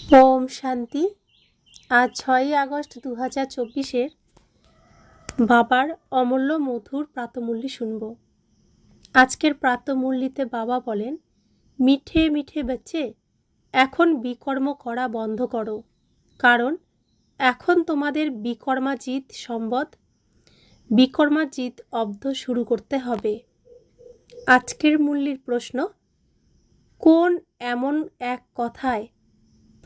ওম শান্তি। আজ 6ই আগস্ট 2024-এর বাবার অমূল্য মধুর প্রাতমূল্যি শুনব। আজকের প্রাতমূল্যিতে বাবা বলেন, মিঠে মিঠে বেচে এখন বিকর্ম করা বন্ধ করো, কারণ এখন তোমাদের বিকর্মাজিত সম্বদ, বিকর্মাজিত অব্দ শুরু করতে হবে। আজকের মূল্যের প্রশ্ন, কোন এমন এক কথায়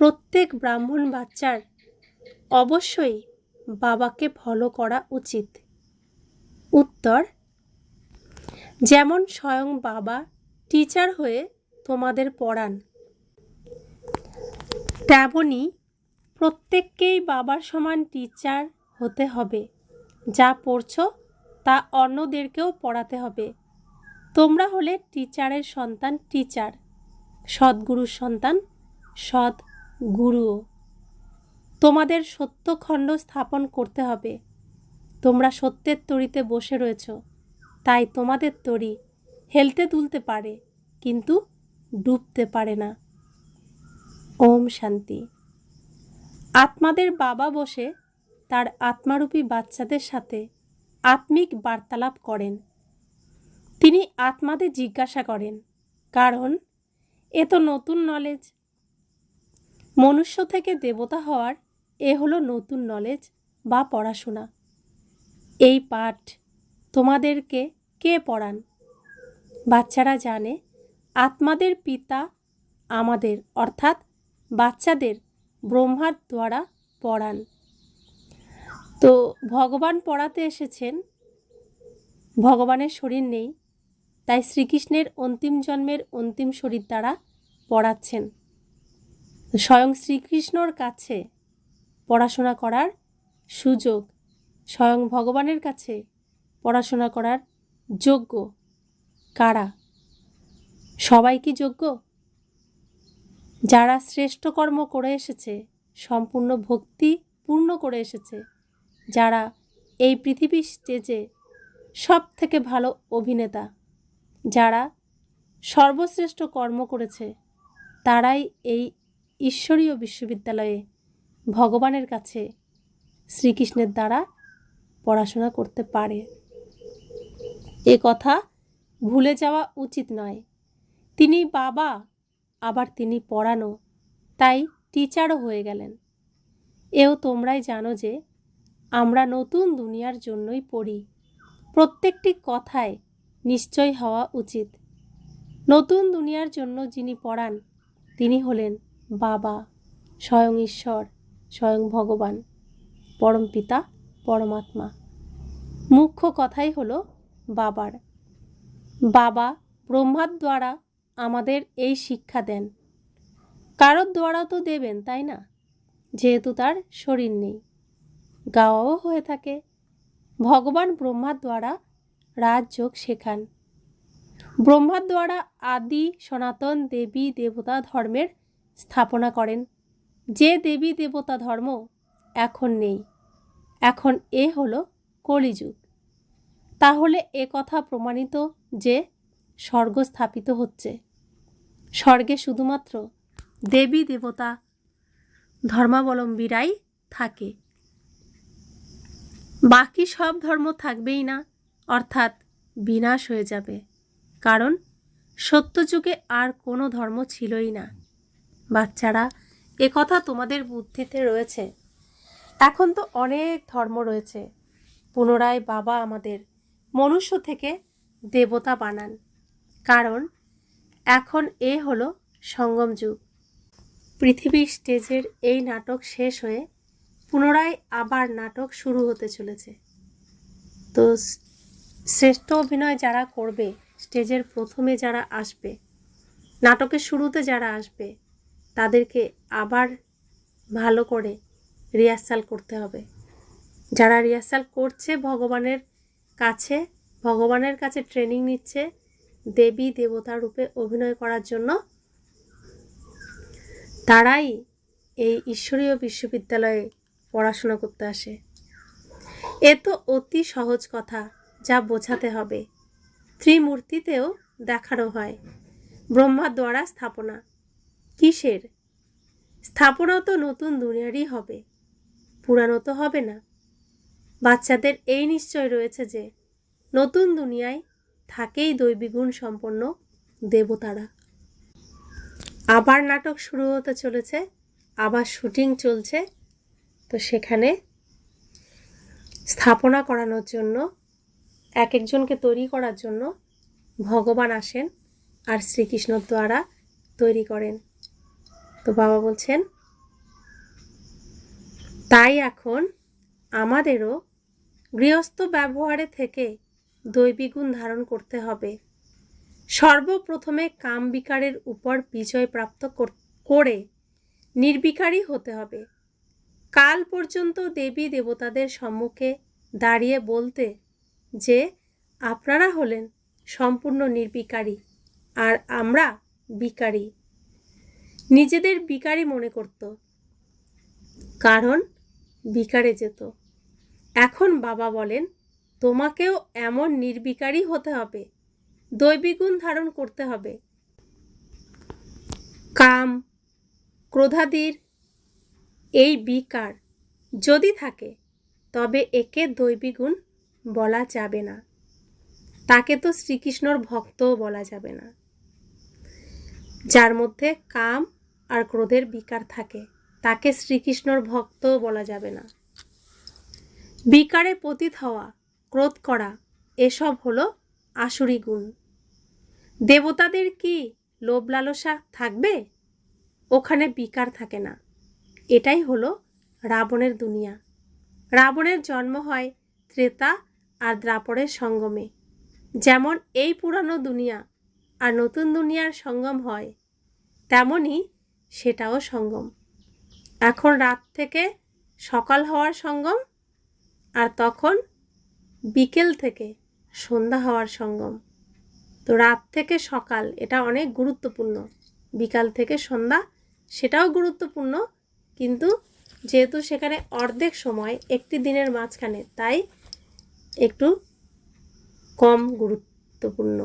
প্রত্যেক ব্রাহ্মণ বাচ্চার অবশ্যই বাবাকে ফলো করা উচিত? উত্তর, যেমন স্বয়ং বাবা টিচার হয়ে তোমাদের পড়ান, তেমনি প্রত্যেককেই বাবার সমান টিচার হতে হবে। যা পড়ছো তা অন্যদেরকেও পড়াতে হবে। তোমরা হলে টিচারের সন্তান, টিচার, সদ্গুরুর সন্তান, সৎ গুরুও। তোমাদের সত্যখণ্ড স্থাপন করতে হবে। তোমরা সত্যের তরিতে বসে রয়েছ, তাই তোমাদের তরি হেলতে দুলতে পারে, কিন্তু ডুবতে পারে না। ওম শান্তি। আত্মাদের বাবা বসে তার আত্মারূপী বাচ্চাদের সাথে আত্মিক বার্তালাপ করেন। তিনি আত্মাদের জিজ্ঞাসা করেন, কারণ এ তো নতুন নলেজ। মনুষ্য থেকে দেবতা হওয়ার এ হলো নতুন নলেজ বা পড়াশোনা। এই পাঠ তোমাদেরকে কে পড়ান? বাচ্চারা জানে আত্মাদের পিতা আমাদের, অর্থাৎ বাচ্চাদের ব্রহ্মার দ্বারা পড়ান। তো ভগবান পড়াতে এসেছেন, ভগবানের শরীর নেই, তাই শ্রীকৃষ্ণের অন্তিম জন্মের অন্তিম শরীর দ্বারা পড়াচ্ছেন। স্বয়ং শ্রীকৃষ্ণর কাছে পড়াশোনা করার সুযোগ, স্বয়ং ভগবানের কাছে পড়াশোনা করার যোগ্য কারা? সবাই কি যোগ্য? যারা শ্রেষ্ঠ কর্ম করে এসেছে, সম্পূর্ণ ভক্তি পূর্ণ করে এসেছে, যারা এই পৃথিবীর স্টেজে সব থেকে ভালো অভিনেতা, যারা সর্বশ্রেষ্ঠ কর্ম করেছে, তারাই এই ঈশ্বরীয় বিশ্ববিদ্যালয়ে ভগবানের কাছে শ্রীকৃষ্ণের দ্বারা পড়াশোনা করতে পারে। এ কথা ভুলে যাওয়া উচিত নয়। তিনি বাবা, আবার তিনি পড়ানো, তাই টিচারও হয়ে গেলেন। এও তোমরাই জানো যে আমরা নতুন দুনিয়ার জন্যই পড়ি। প্রত্যেকটি কথায় নিশ্চয় হওয়া উচিত। নতুন দুনিয়ার জন্য যিনি পড়ান তিনি হলেন বাবা, স্বয়ং ঈশ্বর, স্বয়ং ভগবান, পরমপিতা, পরমাত্মা। মুখ্য কথাই হলো বাবার। বাবা ব্রহ্মার দ্বারা আমাদের এই শিক্ষা দেন। কারোর দ্বারা তো দেবেন, তাই না? যেহেতু তার শরীর নেই, গাওয়াও হয়ে থাকে। ভগবান ব্রহ্মার দ্বারা রাজযোগ শেখান। ব্রহ্মার দ্বারা আদি সনাতন দেবী দেবতা ধর্মের স্থাপনা করেন। যে দেবী দেবতা ধর্ম এখন নেই, এখন এ হলো কলিযুগ। তাহলে এ কথা প্রমাণিত যে স্বর্গ স্থাপিত হচ্ছে। স্বর্গে শুধুমাত্র দেবী দেবতা ধর্মাবলম্বীরাই থাকে, বাকি সব ধর্ম থাকবেই না, অর্থাৎ বিনাশ হয়ে যাবে। কারণ সত্যযুগে আর কোনো ধর্ম ছিলই না। বাচ্চারা, এ কথা তোমাদের বুদ্ধিতে রয়েছে। এখন তো অনেক ধর্ম রয়েছে। পুনরায় বাবা আমাদের মনুষ্য থেকে দেবতা বানান, কারণ এখন এ হলো সঙ্গম যুগ। পৃথিবীর স্টেজের এই নাটক শেষ হয়ে পুনরায় আবার নাটক শুরু হতে চলেছে। তো শ্রেষ্ঠ অভিনয় যারা করবে, স্টেজের প্রথমে যারা আসবে, নাটকের শুরুতে যারা আসবে, তাদেরকে আবার ভালো করে রিহার্সাল করতে হবে। যারা রিহার্সাল করছে ভগবানের কাছে ট্রেনিং নিচ্ছে দেবী দেবতার রূপে অভিনয় করার জন্য, তারাই এই ঈশ্বরীয় বিশ্ববিদ্যালয়ে পড়াশোনা করতে আসে। এ তো অতি সহজ কথা, যা বোঝাতে হবে। ত্রিমূর্তিতেও দেখানো হয় ব্রহ্মার দ্বারা স্থাপনা। কিসের? স্থাপনা তো নতুন দুনিয়ারই হবে, পুরানো তো হবে না। বাচ্চাদের এই নিশ্চয় রয়েছে যে নতুন দুনিয়ায় থাকেই দৈবী গুণ সম্পন্ন দেবতারা। আবার নাটক শুরু হতে চলেছে, আবার শুটিং চলছে। তো সেখানে স্থাপনা করানোর জন্য, এক একজনকে তৈরি করার জন্য ভগবান আসেন আর শ্রীকৃষ্ণর দ্বারা তৈরি করেন। তো বাবা বলছেন, তাই এখন আমাদেরও গৃহস্থ ব্যবহারে থেকে দৈবী গুণ ধারণ করতে হবে। সর্বপ্রথমে কাম বিকারের উপর বিজয় প্রাপ্ত করে নির্বিকারী হতে হবে। কাল পর্যন্ত দেবী দেবতাদের সম্মুখে দাঁড়িয়ে বলতে যে আপনারা হলেন সম্পূর্ণ নির্বিকারী আর আমরা বিকারী। নিজেদের বিকারী মনে করত, কারণ বিকারে যেত। এখন বাবা বলেন, তোমাকেও এমন নির্বিকারী হতে হবে, দৈবী গুণ ধারণ করতে হবে। কাম ক্রোধাদির এই বিকার যদি থাকে তবে একে দৈবী গুণ বলা যাবে না। তাকে তো শ্রীকৃষ্ণর ভক্তও বলা যাবে না। যার মধ্যে কাম আর ক্রোধের বিকার থাকে তাকে শ্রীকৃষ্ণর ভক্তও বলা যাবে না। বিকারে পতিত হওয়া, ক্রোধ করা, এসব হলো আসুরি গুণ। দেবতাদের কি লোভ লালসা থাকবে? ওখানে বিকার থাকে না। এটাই হলো রাবণের দুনিয়া। রাবণের জন্ম হয় ত্রেতা আর দ্বাপরের সঙ্গমে। যেমন এই পুরানো দুনিয়া আর নতুন দুনিয়ার সঙ্গম হয়, তেমনই সেটাও সঙ্গম। এখন রাত থেকে সকাল হওয়ার সঙ্গম, আর তখন বিকেল থেকে সন্ধ্যা হওয়ার সঙ্গম। তো রাত থেকে সকাল এটা অনেক গুরুত্বপূর্ণ, বিকাল থেকে সন্ধ্যা সেটাও গুরুত্বপূর্ণ, কিন্তু যেহেতু সেখানে অর্ধেক সময় একটি দিনের মাঝখানে, তাই একটু কম গুরুত্বপূর্ণ।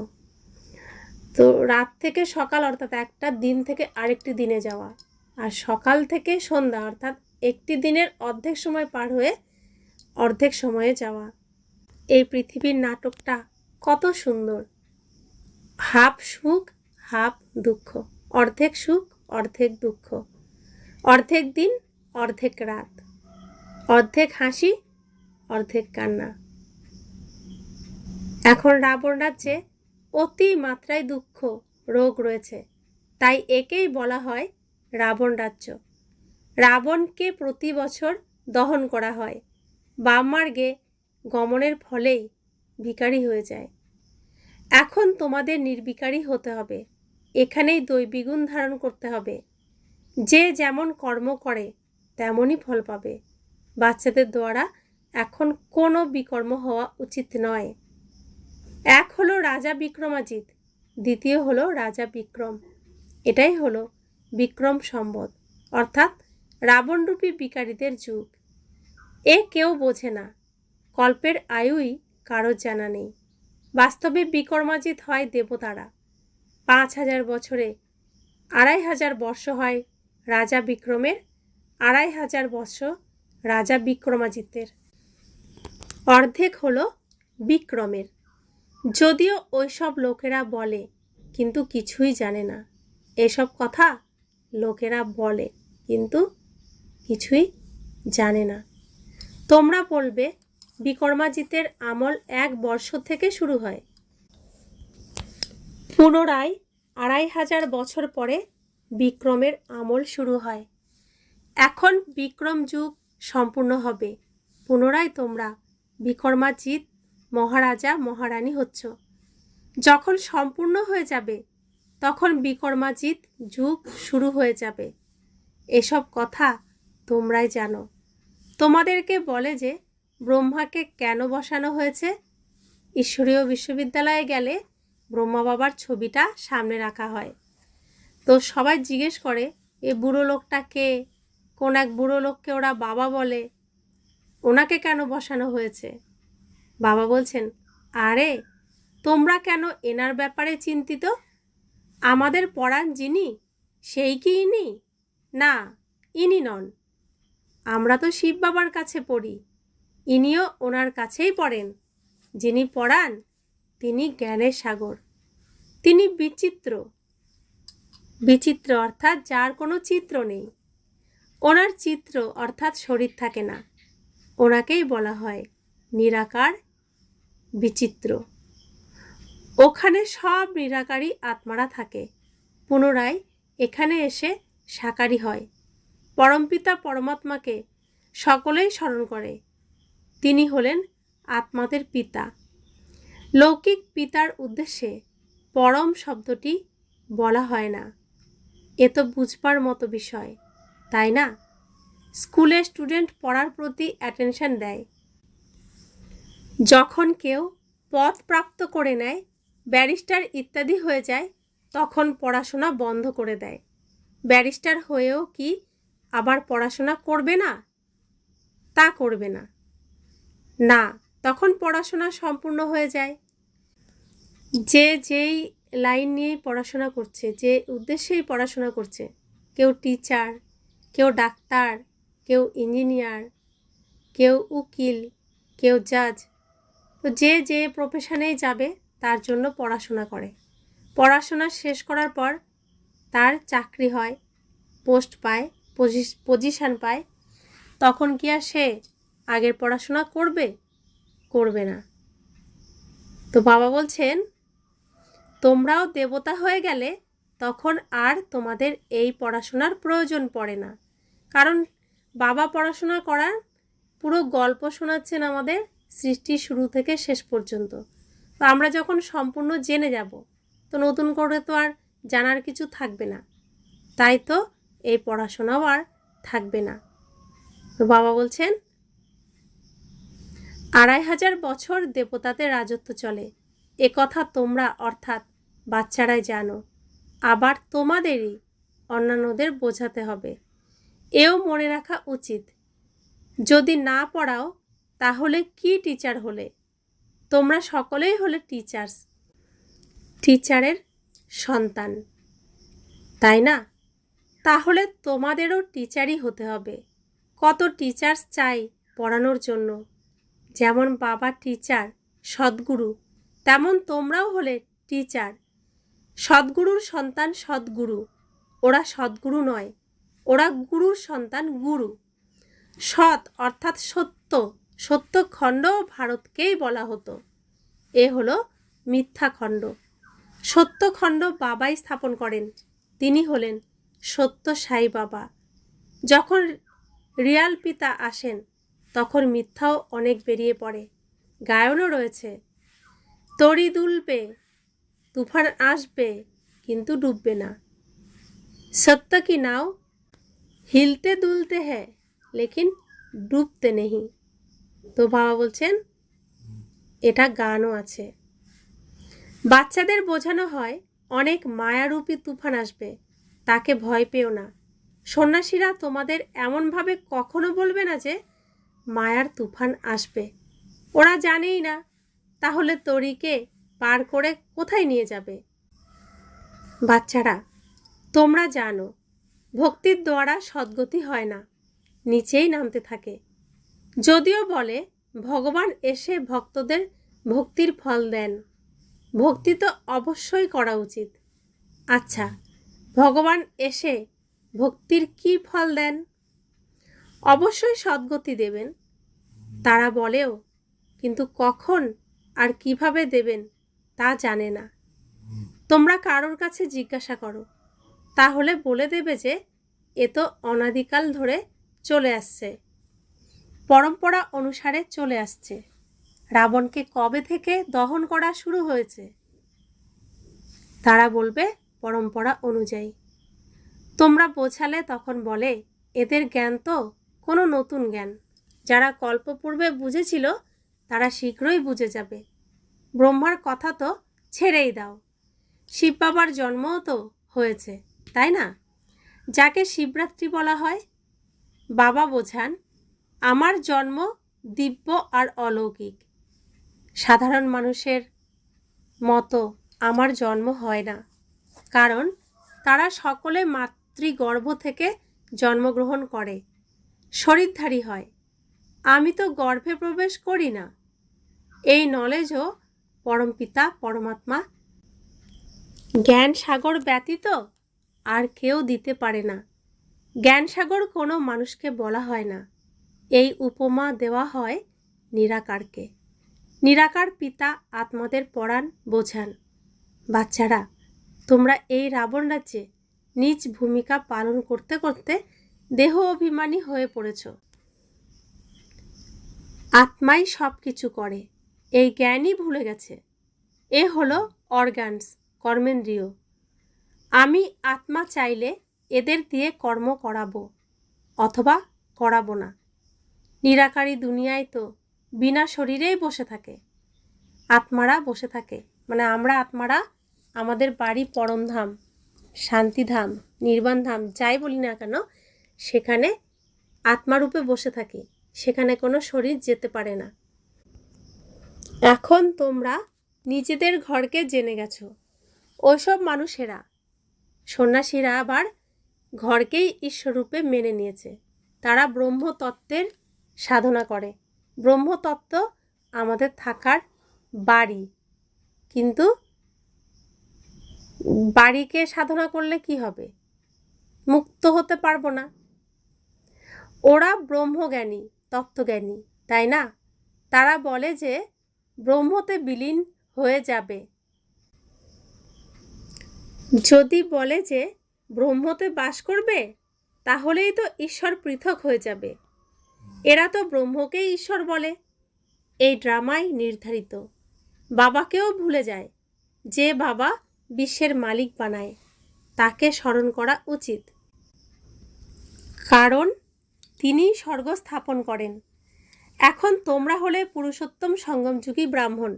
তো রাত থেকে সকাল অর্থাৎ একটা দিন থেকে আরেকটি দিনে যাওয়া, আর সকাল থেকে সন্ধ্যা অর্থাৎ একটি দিনের অর্ধেক সময় পার হয়ে অর্ধেক সময়ে যাওয়া। এই পৃথিবীর নাটকটা কত সুন্দর, হাফ সুখ হাফ দুঃখ, অর্ধেক সুখ অর্ধেক দুঃখ, অর্ধেক দিন অর্ধেক রাত, অর্ধেক হাসি অর্ধেক কান্না। এখন রাবণ রাজ্যে অতি মাত্রায় দুঃখ রোগ রয়েছে, তাই একেই বলা হয় রাবণ রাজ্য। রাবণকে প্রতি বছর দহন করা হয়, বামমার্গে গমনের ফলেই ভিখারি হয়ে যায়। এখন তোমাদের নির্বিকারী হতে হবে, এখানেই দৈবী গুণ ধারণ করতে হবে। যে যেমন কর্ম করে তেমনই ফল পাবে। বাচ্চাদের দ্বারা এখন কোনো বিকর্ম হওয়া উচিত নয়। এক হলো রাজা বিক্রমাজিৎ, দ্বিতীয় হলো রাজা বিক্রম। এটাই হলো বিক্রম সম্বত, অর্থাৎ রাবণরূপী বিকারীদের যুগ। এ কেউ বোঝে না, কল্পের আয়ুই কারোর জানা নেই। বাস্তবে বিক্রমাজিৎ হয় দেবতারা, 5000 বছরে 2500 বর্ষ হয় রাজা বিক্রমের, 2500 বর্ষ রাজা বিক্রমাজিতের, অর্ধেক হলো বিক্রমের। যদিও ওইসব লোকেরা বলে, কিন্তু কিছুই জানে না। এসব কথা লোকেরা বলে কিন্তু কিছুই জানে না। তোমরা বলবে বিক্রমাজিতের আমল 1 বর্ষ থেকে শুরু হয়, পুনরায় 2500 বছর পরে বিক্রমের আমল শুরু হয়। এখন বিক্রম যুগ সম্পূর্ণ হবে, পুনরায় তোমরা বিক্রমাজিৎ মহারাজা মহারানী হচ্ছ। যখন সম্পূর্ণ হয়ে যাবে তখন বিক্রমাজিৎ যুগ শুরু হয়ে যাবে। এসব কথা তোমরাই জানো। তোমাদেরকে বলে যে ব্রহ্মাকে কেন বসানো হয়েছে। ঈশ্বরীয় বিশ্ববিদ্যালয়ে গেলে ব্রহ্মা বাবার ছবিটা সামনে রাখা হয়। তো সবাই জিজ্ঞেস করে, এ বুড়ো লোকটা কে? কোন এক বুড়ো লোককে ওরা বাবা বলে, ওনাকে কেন বসানো হয়েছে? বাবা বলছেন, আরে তোমরা কেন এনার ব্যাপারে চিন্তিত? আমাদের পরাণ যিনি সেই কি ইনি? না, ইনি নন। আমরা তো শিব বাবার কাছে পড়ি, ইনিও ওনার কাছেই পড়েন। যিনি পড়ান তিনি জ্ঞানের সাগর। তিনি বিচিত্র। বিচিত্র অর্থাৎ যার কোনো চিত্র নেই। ওনার চিত্র অর্থাৎ শরীর থাকে না। ওনাকেই বলা হয় নিরাকার, বিচিত্র। ওখানে সব নিরাকারী আত্মারা থাকে, পুনরায় এখানে এসে সাকারী হয়। পরমপিতা পরমাত্মাকে সকলেই স্মরণ করে। তিনি হলেন আত্মাদের পিতা। লৌকিক পিতার উদ্দেশ্যে পরম শব্দটি বলা হয় না। এ তো বুঝবার মতো বিষয়, তাই না? স্কুলে স্টুডেন্ট পড়ার প্রতি অ্যাটেনশন দেয়। যখন কেউ পদ প্রাপ্ত করে নেয়, ব্যারিস্টার ইত্যাদি হয়ে যায়, তখন পড়াশোনা বন্ধ করে দেয়। ব্যারিস্টার হয়েও কি আবার পড়াশোনা করবে না? তা করবে না। না, তখন পড়াশোনা সম্পূর্ণ হয়ে যায়। যে যেই লাইন নিয়েই পড়াশোনা করছে, যে উদ্দেশ্যেই পড়াশোনা করছে, কেউ টিচার, কেউ ডাক্তার, কেউ ইঞ্জিনিয়ার, কেউ উকিল, কেউ জাজ, তো যে যে প্রফেশনেই যাবে তার জন্য পড়াশোনা করে। পড়াশোনা শেষ করার পর তার চাকরি হয়, পোস্ট পায়, পজিশন পায়, তখন কি আর সে আগের পড়াশোনা করবে? করবে না। তো বাবা বলছেন, তোমরাও দেবতা হয়ে গেলে তখন আর তোমাদের এই পড়াশোনার প্রয়োজন পড়ে না। কারণ বাবা পড়াশোনা করার পুরো গল্প শোনাচ্ছেন আমাদের সৃষ্টি শুরু থেকে শেষ পর্যন্ত। তো আমরা যখন সম্পূর্ণ জেনে যাব, তো নতুন করে তো আর জানার কিছু থাকবে না। তাই তো এই পড়াশোনাও আর থাকবে না। তো বাবা বলছেন, 2500 বছর দেবতাদের রাজত্ব চলে, এ কথা তোমরা অর্থাৎ বাচ্চারাই জানো। আবার তোমাদেরই অন্যান্যদের বোঝাতে হবে। এও মনে রাখা উচিত, যদি না পড়াও তাহলে কি টিচার হলে? তোমরা সকলেই হলে টিচার্স, টিচারের সন্তান, তাই না? তাহলে তোমাদেরও টিচারই হতে হবে। কত টিচার্স চাই পড়ানোর জন্য। যেমন বাবা টিচার, সদ্গুরু, তেমন তোমরাও হলে টিচার। সদ্গুরুর সন্তান সদ্গুরু। ওরা সদ্গুরু নয়, ওরা গুরুর সন্তান গুরু। সৎ অর্থাৎ সত্য, সত্যখণ্ড ভারতকেই বলা হতো। এ হলো মিথ্যাখণ্ড। সত্যখণ্ড বাবাই স্থাপন করেন, তিনি হলেন সত্য সাই বাবা। যখন রিয়াল পিতা আসেন তখন মিথ্যাও অনেক বেরিয়ে পড়ে। গায়নও রয়েছে, তরি দুলবে, তুফান আসবে, কিন্তু ডুববে না। সত্য কি নাও হিলতে দুলতে হ্যাঁ, লেকিন ডুবতে নেই। তো বাবা বলছেন, এটা গানও আছে। বাচ্চাদের বোঝানো হয় অনেক মায়ারূপী তুফান আসবে, তাকে ভয় পেও না। সন্ন্যাসীরা তোমাদের এমনভাবে কখনো বলবে না যে মায়ার তুফান আসবে। ওরা জানেই না, তাহলে তরিকে পার করে কোথায় নিয়ে যাবে? বাচ্চারা, তোমরা জানো ভক্তির দ্বারা সদ্গতি হয় না, নিচেই নামতে থাকে। যদিও বলে ভগবান এসে ভক্তদের ভক্তির ফল দেন, ভক্তি তো অবশ্যই করা উচিত। আচ্ছা, ভগবান এসে ভক্তির কি ফল দেন? অবশ্যই সদ্গতি দেবেন, তারা বলেও, কিন্তু কখন আর কিভাবে দেবেন তা জানে না। তোমরা কারোর কাছে জিজ্ঞাসা করো, তাহলে বলে দেবে যে এ তো অনাদিকাল ধরে চলে আসছে, পরম্পরা অনুসারে চলে আসছে। রাবণকে কবে থেকে দহন করা শুরু হয়েছে? তারা বলবে পরম্পরা অনুযায়ী। তোমরা বোঝালে তখন বলে, এদের জ্ঞান তো কোনো নতুন জ্ঞান, যারা কল্পপূর্বে বুঝেছিল তারা শীঘ্রই বুঝে যাবে। ব্রহ্মার কথা তো ছেড়েই দাও, শিব বাবার জন্মও তো হয়েছে, তাই না? যাকে শিবরাত্রি বলা হয়। বাবা বোঝান, আমার জন্ম দিব্য আর অলৌকিক। সাধারণ মানুষের মতো আমার জন্ম হয় না, কারণ তারা সকলে মাতৃগর্ভ থেকে জন্মগ্রহণ করে, শরীরধারী হয়। আমি তো গর্ভে প্রবেশ করি না। এই নলেজও পরমপিতা পরমাত্মা জ্ঞান সাগর ব্যতীত আর কেউ দিতে পারে না। জ্ঞান সাগর কোনো মানুষকে বলা হয় না। এই উপমা দেওয়া হয় নিরাকারকে। নিরাকার পিতা আত্মাদের পড়ান, বোঝান। বাচ্চারা, তোমরা এই রাবণ রাজ্যে নিজ ভূমিকা পালন করতে করতে দেহ অভিমানী হয়ে পড়েছ। আত্মাই সব কিছু করে, এই জ্ঞানই ভুলে গেছে। এ হলো অর্গানস, কর্মেন্দ্রিয়। আমি আত্মা চাইলে এদের দিয়ে কর্ম করাবো অথবা করাবো না। নিরাকারী দুনিয়ায় তো বিনা শরীরেই বসে থাকে। আত্মারা বসে থাকে, মানে আমরা আত্মারা আমাদের বাড়ি পরমধাম, শান্তিধাম, নির্বাণধাম যাই বলি না কেন, সেখানে আত্মারূপে বসে থাকি। সেখানে কোনো শরীর যেতে পারে না। এখন তোমরা নিজেদের ঘরকে জেনে গেছো। ওইসব মানুষেরা, সন্ন্যাসীরা আবার ঘরকেই ঈশ্বররূপে মেনে নিয়েছে। তারা ব্রহ্মতত্ত্বের সাধনা করে। ব্রহ্মতত্ত্ব আমাদের থাকার বাড়ি, কিন্তু বাড়িকে সাধনা করলে কি হবে? মুক্ত হতে পারবো না। ওরা ব্রহ্মজ্ঞানী, তত্ত্বজ্ঞানী, তাই না? তারা বলে যে ব্রহ্মতে বিলীন হয়ে যাবে। যদি বলে যে ব্রহ্মতে বাস করবে, তাহলেই তো ঈশ্বর পৃথক হয়ে যাবে। এরা তো ব্রহ্মকেই ঈশ্বর বলে। এই ড্রামাই নির্ধারিত। বাবাকেও ভুলে যায়। যে বাবা বিশ্বের মালিক বানায়, তাকে স্মরণ করা উচিত, কারণ তিনি স্বর্গ স্থাপন করেন। এখন তোমরা হলে পুরুষোত্তম সঙ্গমযুগী ব্রাহ্মণ।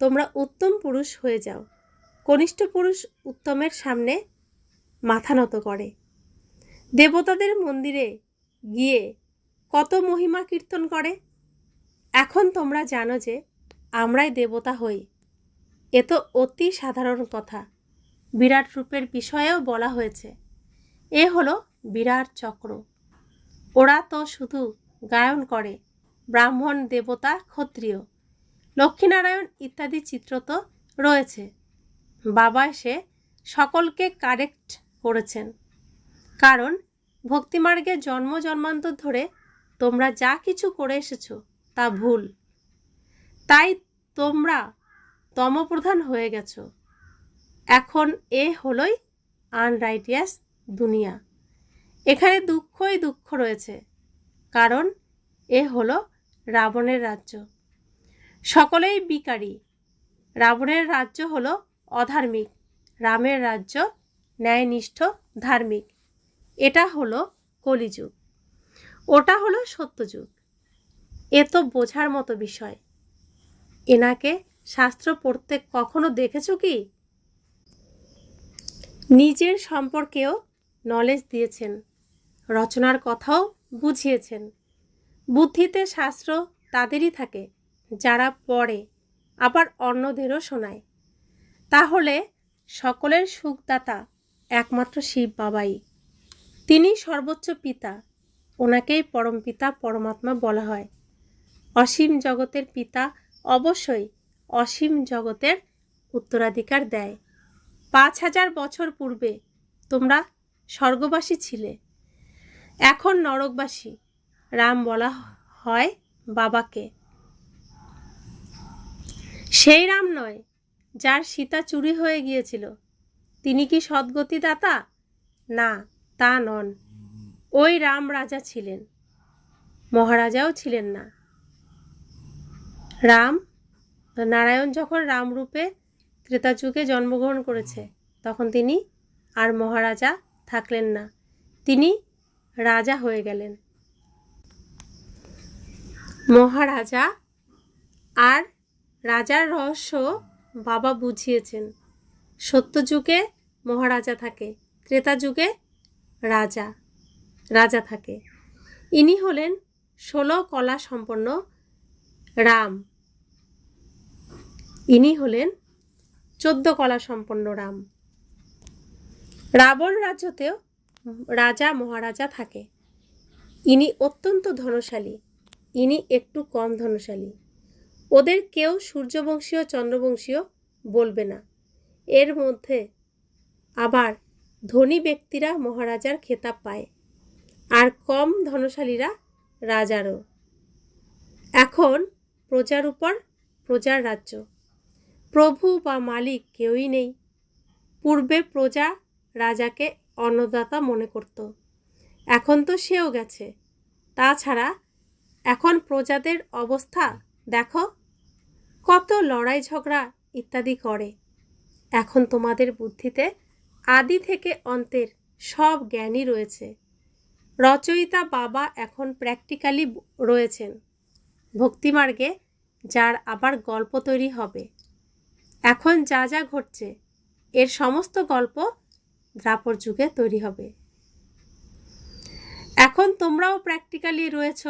তোমরা উত্তম পুরুষ হয়ে যাও। কনিষ্ঠ পুরুষ উত্তমের সামনে মাথা নত করে। দেবতাদের মন্দিরে গিয়ে কত মহিমা কীর্তন করে। এখন তোমরা জানো যে আমরাই দেবতা হই। এ তো অতি সাধারণ কথা। বিরাট রূপের বিষয়েও বলা হয়েছে। এ হলো বিরাট চক্র। ওরা তো শুধু গায়ন করে। ব্রাহ্মণ, দেবতা, ক্ষত্রিয়, লক্ষ্মীনারায়ণ ইত্যাদি চিত্র তো রয়েছে। বাবা এসে সকলকে কারেক্ট করেছেন, কারণ ভক্তিমার্গে জন্ম জন্মান্তর ধরে তোমরা যা কিছু করে এসেছো তা ভুল। তাই তোমরা তমপ্রধান হয়ে গেছো। এখন এ হলোই আনরাইটিয়াস দুনিয়া। এখানে দুঃখই দুঃখ রয়েছে, কারণ এ হলো রাবণের রাজ্য। সকলেই বিকারী। রাবণের রাজ্য হলো অধার্মিক, রামের রাজ্য ন্যায়নিষ্ঠ, ধার্মিক। এটা হলো কলিযুগ, ওটা হলো সত্যযুগ। এ তো বোঝার মতো বিষয়। এনাকে শাস্ত্র পড়তে কখনো দেখেছো কি? নিজের সম্পর্কেও নলেজ দিয়েছেন, রচনার কথাও বুঝিয়েছেন। বুদ্ধিতে শাস্ত্র তাদেরই থাকে যারা পড়ে, আবার অন্যদেরও শোনায়। তাহলে সকলের সুখদাতা একমাত্র শিব বাবাই। তিনি সর্বোচ্চ পিতা। ওনাকেই পরমপিতা পরমাত্মা বলা হয়। অসীম জগতের পিতা অবশ্যই অসীম জগতের উত্তরাধিকার দেয়। 5000 বছর পূর্বে তোমরা স্বর্গবাসী ছিলে, এখন নরকবাসী। রাম বলা হয় বাবাকে। সেই রাম নয় যার সীতা চুরি হয়ে গিয়েছিল। তিনি কি সদ্গতি দাতা? না, তা নন। ওই রাম রাজা ছিলেন, মহারাজাও ছিলেন না। রাম নারায়ণ যখন রামরূপে ত্রেতা যুগে জন্মগ্রহণ করেছে, তখন তিনি আর মহারাজা থাকলেন না, তিনি রাজা হয়ে গেলেন। মহারাজা আর রাজার রহস্য বাবা বুঝিয়েছেন। সত্যযুগে মহারাজা থাকে, ত্রেতা যুগে রাজা থাকে। ইনি হলেন 16 কলা সম্পন্ন রাম। ইনি হলেন 14 কলা সম্পন্ন রাম। রাবণ রাজ্যতেও রাজা মহারাজা থাকে। ইনি অত্যন্ত ধনশালী, ইনি একটু কম ধনশালী। ওদের কেউ সূর্যবংশীয় চন্দ্রবংশীয় বলবে না। এর মধ্যে আবার ধনী ব্যক্তিরা মহারাজার খেতাব পায়, আর কম ধনশালীরা রাজারও। এখন প্রজার উপর প্রজার রাজ্য, প্রভু বা মালিক কেউই নেই। পূর্বে প্রজা রাজাকে অন্নদাতা মনে করত, এখন তো সেও গেছে। তাছাড়া এখন প্রজাদের অবস্থা দেখো, কত লড়াই ঝগড়া ইত্যাদি করে। এখন তোমাদের বুদ্ধিতে আদি থেকে অন্তের সব জ্ঞানই রয়েছে। রচয়িতা বাবা এখন প্র্যাকটিক্যালি রয়েছেন। ভক্তিমার্গে যার আবার গল্প তৈরি হবে। এখন যা যা ঘটছে এর সমস্ত গল্প দ্বাপর যুগে তৈরি হবে। এখন তোমরাও প্র্যাকটিক্যালি রয়েছ।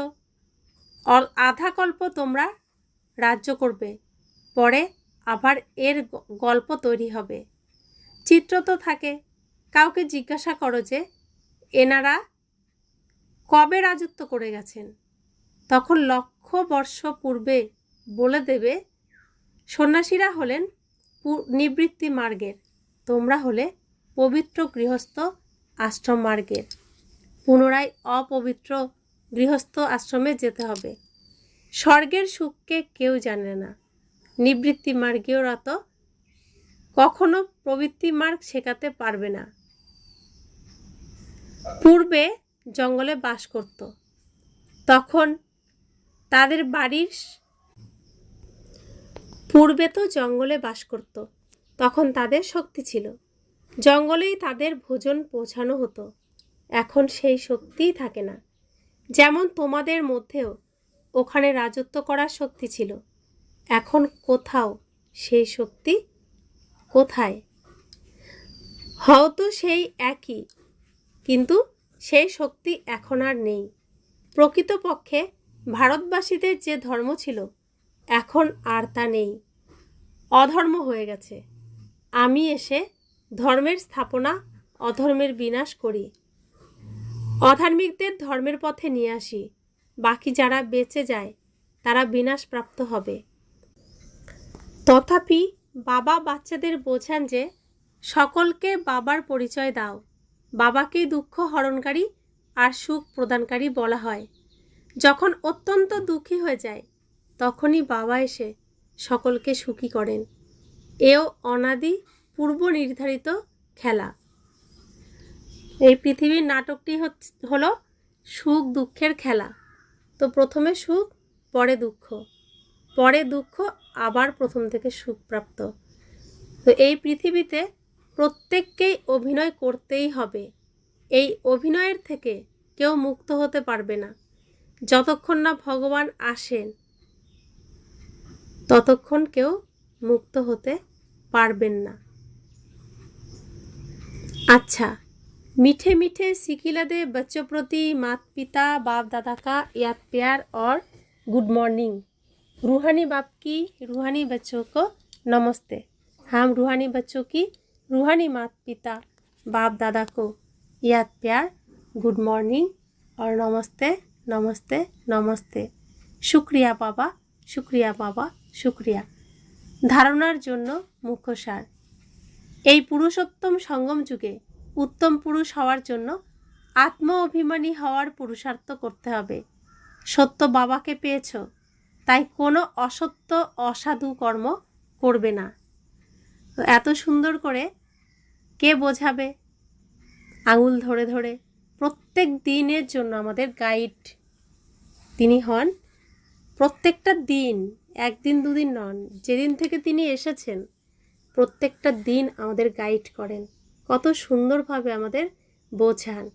আধা কল্প তোমরা রাজ্য করবে, পরে আবার এর গল্প তৈরি হবে। চিত্র তো থাকে। কাউকে জিজ্ঞাসা করো যে এনারা কবে রাজত্ব করে গেছেন, তখন লক্ষ বর্ষ পূর্বে বলে দেবে। সন্ন্যাসীরা হলেন নিবৃত্তি মার্গের, তোমরা হলে পবিত্র গৃহস্থ আশ্রম মার্গের। পুনরায় অপবিত্র গৃহস্থ আশ্রমে যেতে হবে। স্বর্গের সুখকে কেউ জানে না। নিবৃত্তি মার্গীয়রা তো কখনো প্রবৃত্তি মার্গ শেখাতে পারবে না। পূর্বে জঙ্গলে বাস করত, তখন তাদের বাড়ির পূর্বে তো জঙ্গলে বাস করত, তখন তাদের শক্তি ছিল, জঙ্গলেই তাদের ভোজন পৌঁছানো হতো। এখন সেই শক্তিই থাকে না। যেমন তোমাদের মধ্যেও ওখানে রাজত্ব করার শক্তি ছিল, এখন কোথাও সেই শক্তি কোথায়? হয়তো সেই একই, কিন্তু সেই শক্তি এখন আর নেই। প্রকৃতপক্ষে ভারতবাসীদের যে ধর্ম ছিল এখন আর তা নেই, অধর্ম হয়ে গেছে। আমি এসে ধর্মের স্থাপনা, অধর্মের বিনাশ করি। অধার্মিকদের ধর্মের পথে নিয়ে আসি, বাকি যারা বেঁচে যায় তারা বিনাশপ্রাপ্ত হবে। তথাপি বাবা বাচ্চাদের বোঝান যে সকলকে বাবার পরিচয় দাও। বাবাকেই দুঃখ হরণকারী আর সুখ প্রদানকারী বলা হয়। যখন অত্যন্ত দুঃখী হয়ে যায় তখনই বাবা এসে সকলকে সুখী করেন। এও অনাদি পূর্ব নির্ধারিত খেলা। এই পৃথিবীর নাটকটি হলো সুখ দুঃখের খেলা। তো প্রথমে সুখ, পরে দুঃখ, পরে দুঃখ, আবার প্রথম থেকে সুখ প্রাপ্ত। তো এই পৃথিবীতে প্রত্যেককেই অভিনয় করতেই হবে। এই অভিনয়ের থেকে কেউ মুক্ত হতে পারবে না। যতক্ষণ না ভগবান আসেন ততক্ষণ কেউ মুক্ত হতে পারবেন না। अच्छा, मीठे मीठे सिखिला दे बच्चों प्रति माता पिता बाप दादा का याद प्यार और गुड मॉर्निंग। रूहानी बाप की रूहानी बच्चों को नमस्ते। हम रूहानी बच्चों की रूहानी माता पिता बाप दादा को याद प्यार, गुड मॉर्निंग और नमस्ते नमस्ते नमस्ते। शुक्रिया बाबा, शुक्रिया बाबा, शुक्रिया। धारणार जोन्नो मुख्य सार। এই পুরুষোত্তম সঙ্গম যুগে উত্তম পুরুষ হওয়ার জন্য আত্ম অভিমানী হওয়ার পুরুষার্থ করতে হবে। সত্য বাবাকে পেয়েছ, তাই কোনো অসত্য অসাধু কর্ম করবে না। তো এত সুন্দর করে কে বোঝাবে? আঙুল ধরে ধরে প্রত্যেক দিনের জন্য আমাদের গাইড তিনি হন। প্রত্যেকটা দিন, একদিন দুদিন নন, যেদিন থেকে তিনি এসেছেন প্রত্যেকটা দিন আমাদের গাইড করেন, কত সুন্দরভাবে আমাদের বোঝান।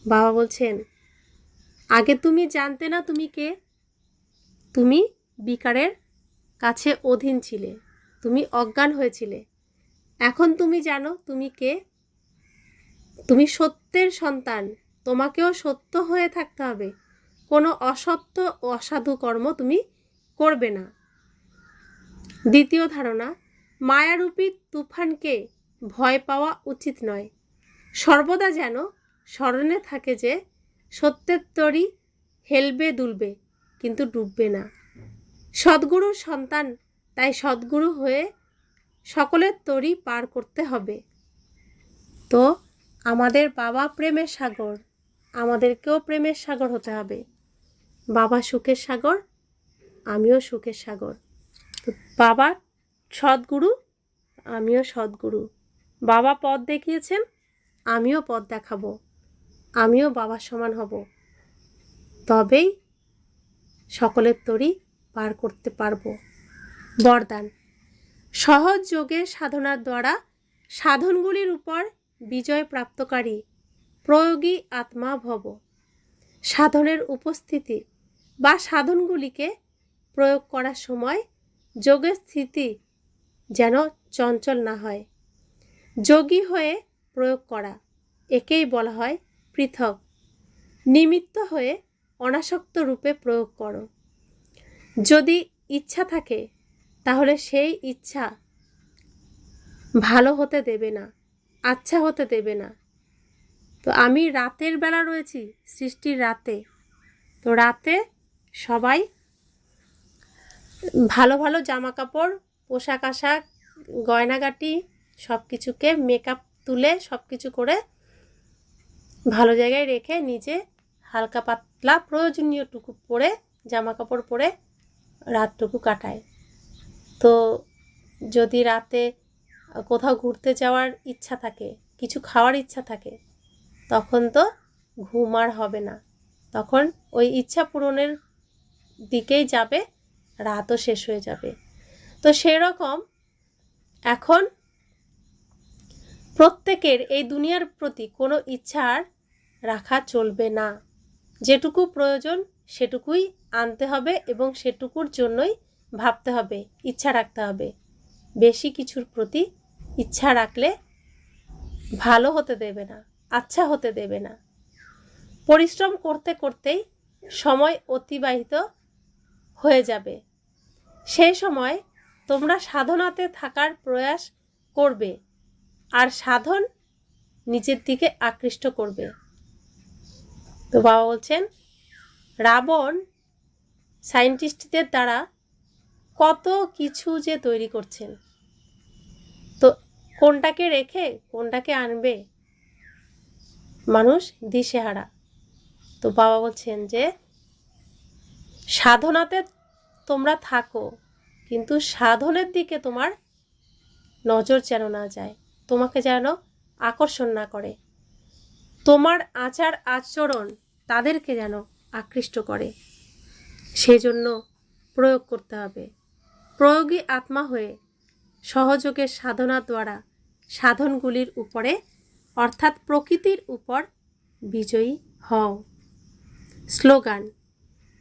বাবা বলছেন, আগে তুমি জানতে না তুমি কে। তুমি বিকারের কাছে অধীন ছিলে, তুমি অজ্ঞান হয়েছিলে। এখন তুমি জানো তুমি কে। তুমি সত্যের সন্তান, তোমাকেও সত্য হয়ে থাকতে হবে। কোনো অসত্য ও অসাধু কর্ম তুমি করবে না। দ্বিতীয় ধারণা, মায়ারূপী তুফানকে ভয় পাওয়া উচিত নয়। সর্বদা যেন স্মরণে থাকে যে সত্যের তরী হেলবে দুলবে কিন্তু ডুববে না। সদ্গুরুর সন্তান, তাই সদ্গুরু হয়ে সকলের তরী পার করতে হবে। তো আমাদের বাবা প্রেমের সাগর, আমাদেরকেও প্রেমের সাগর হতে হবে। বাবা সুখের সাগর, আমিও সুখের সাগর। তো বাবা সদ্গুরু, আমিও সদ্গুরু। বাবা পথ দেখিয়েছেন, আমিও পথ দেখাবো। আমিও বাবার সমান হব, তবেই সকলের তরী পার করতে পারবো। বরদান: সহজ যোগের সাধনার দ্বারা সাধনগুলির উপর বিজয় প্রাপ্তকারী প্রয়োগী আত্মা ভব। সাধনের উপস্থিতি বা সাধনগুলিকে প্রয়োগ করার সময় যোগের স্থিতি যেন চঞ্চল না হয়। যোগী হয়ে প্রয়োগ করা, একেই বলা হয় পৃথক। নিমিত্ত হয়ে অনাসক্ত রূপে প্রয়োগ করো। যদি ইচ্ছা থাকে তাহলে সেই ইচ্ছা ভালো হতে দেবে না, আচ্ছা হতে দেবে না। তো আমি রাতের বেলা রয়েছি, সৃষ্টির রাতে। তো রাতে সবাই ভালো ভালো জামা কাপড়, পোশাক আশাক, গয়নাগাটি সব কিছুকে মেকআপ তুলে সব কিছু করে ভালো জায়গায় রেখে নিজে হালকা পাতলা প্রয়োজনীয়টুকু পরে জামা কাপড় পরে রাতটুকু কাটায়। তো যদি রাতে কোথাও ঘুরতে যাওয়ার ইচ্ছা থাকে, কিছু খাওয়ার ইচ্ছা থাকে, তখন তো ঘুম আর হবে না, তখন ওই ইচ্ছা পূরণের দিকেই যাবে, রাতও শেষ হয়ে যাবে। তো সেরকম এখন প্রত্যেকের এই দুনিয়ার প্রতি কোনো ইচ্ছা আর রাখা চলবে না। যেটুকু প্রয়োজন সেটুকুই আনতে হবে এবং সেটুকুর জন্যই ভাবতে হবে, ইচ্ছা রাখতে হবে। বেশি কিছুর প্রতি ইচ্ছা রাখলে ভালো হতে দেবে না, আচ্ছা হতে দেবে না। পরিশ্রম করতে করতেই সময় অতিবাহিত হয়ে যাবে। সেই সময় তোমরা সাধনাতে থাকার প্রয়াস করবে আর সাধন নিজের দিকে আকৃষ্ট করবে। তো বাবা বলছেন, রাবণ সায়েন্টিস্টদের দ্বারা কত কিছু যে তৈরি করছেন, তো কোনটাকে রেখে কোনটাকে আনবে, মানুষ দিশেহারা। তো বাবা বলছেন যে সাধনাতে তোমরা থাকো, কিন্তু সাধনের দিকে তোমার নজর যেন না যায়, তোমাকে যেন আকর্ষণ না করে, তোমার আচার আচরণ তাদেরকে যেন আকৃষ্ট করে, সেজন্য প্রয়োগ করতে হবে। প্রয়োগী আত্মা হয়ে সহযোগের সাধনার দ্বারা সাধনগুলির উপরে অর্থাৎ প্রকৃতির উপর বিজয়ী হও। স্লোগান: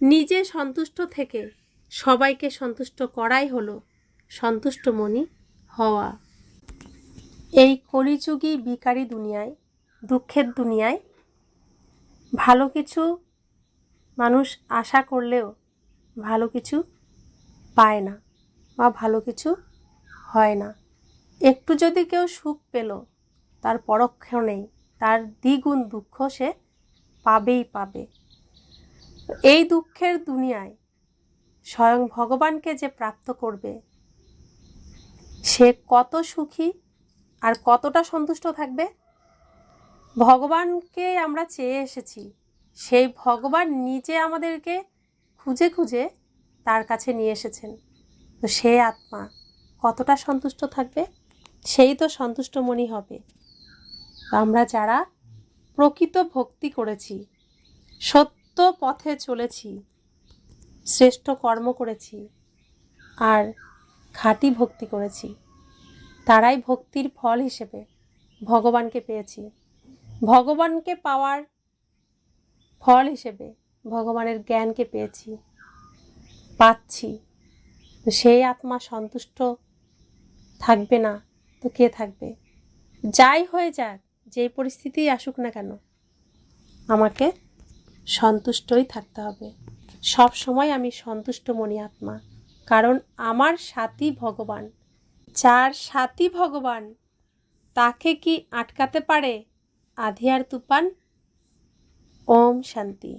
নিজে সন্তুষ্ট থেকে সবাইকে সন্তুষ্ট করাই হলো সন্তুষ্ট মনি হওয়া। এই কলিযুগী বিকারী দুনিয়ায়, দুঃখের দুনিয়ায় ভালো কিছু মানুষ আশা করলেও ভালো কিছু পায় না বা ভালো কিছু হয় না। একটু যদি কেউ সুখ পেল, তার পরক্ষণেই তার দ্বিগুণ দুঃখ সে পাবেই পাবে। এই দুঃখের দুনিয়ায় স্বয়ং ভগবানকে যে প্রাপ্ত করবে, সে কত সুখী আর কতটা সন্তুষ্ট থাকবে। ভগবানকে আমরা চেয়ে এসেছি, সেই ভগবান নিজে আমাদেরকে খুঁজে খুঁজে তার কাছে নিয়ে এসেছেন। তো সে আত্মা কতটা সন্তুষ্ট থাকবে, সেই তো সন্তুষ্ট মনি হবে। আমরা যারা প্রকৃত ভক্তি করেছি, সত্য পথে চলেছি, শ্রেষ্ঠ কর্ম করেছি আর খাঁটি ভক্তি করেছি, তারাই ভক্তির ফল হিসেবে ভগবানকে পেয়েছি। ভগবানকে পাওয়ার ফল হিসেবে ভগবানের জ্ঞানকে পেয়েছি, পাচ্ছি। সেই আত্মা সন্তুষ্ট থাকবে না তো কে থাকবে? যাই হয়ে যাক, যেই পরিস্থিতি আসুক না কেন, আমাকে সন্তুষ্টই থাকতে হবে। সব সময় আমি সন্তুষ্ট মনি আত্মা, কারণ আমার সাথী ভগবান। যার সাথী ভগবান, তাকে কি আটকাতে পারে আঁধিয়ার তুফান? ওম শান্তি।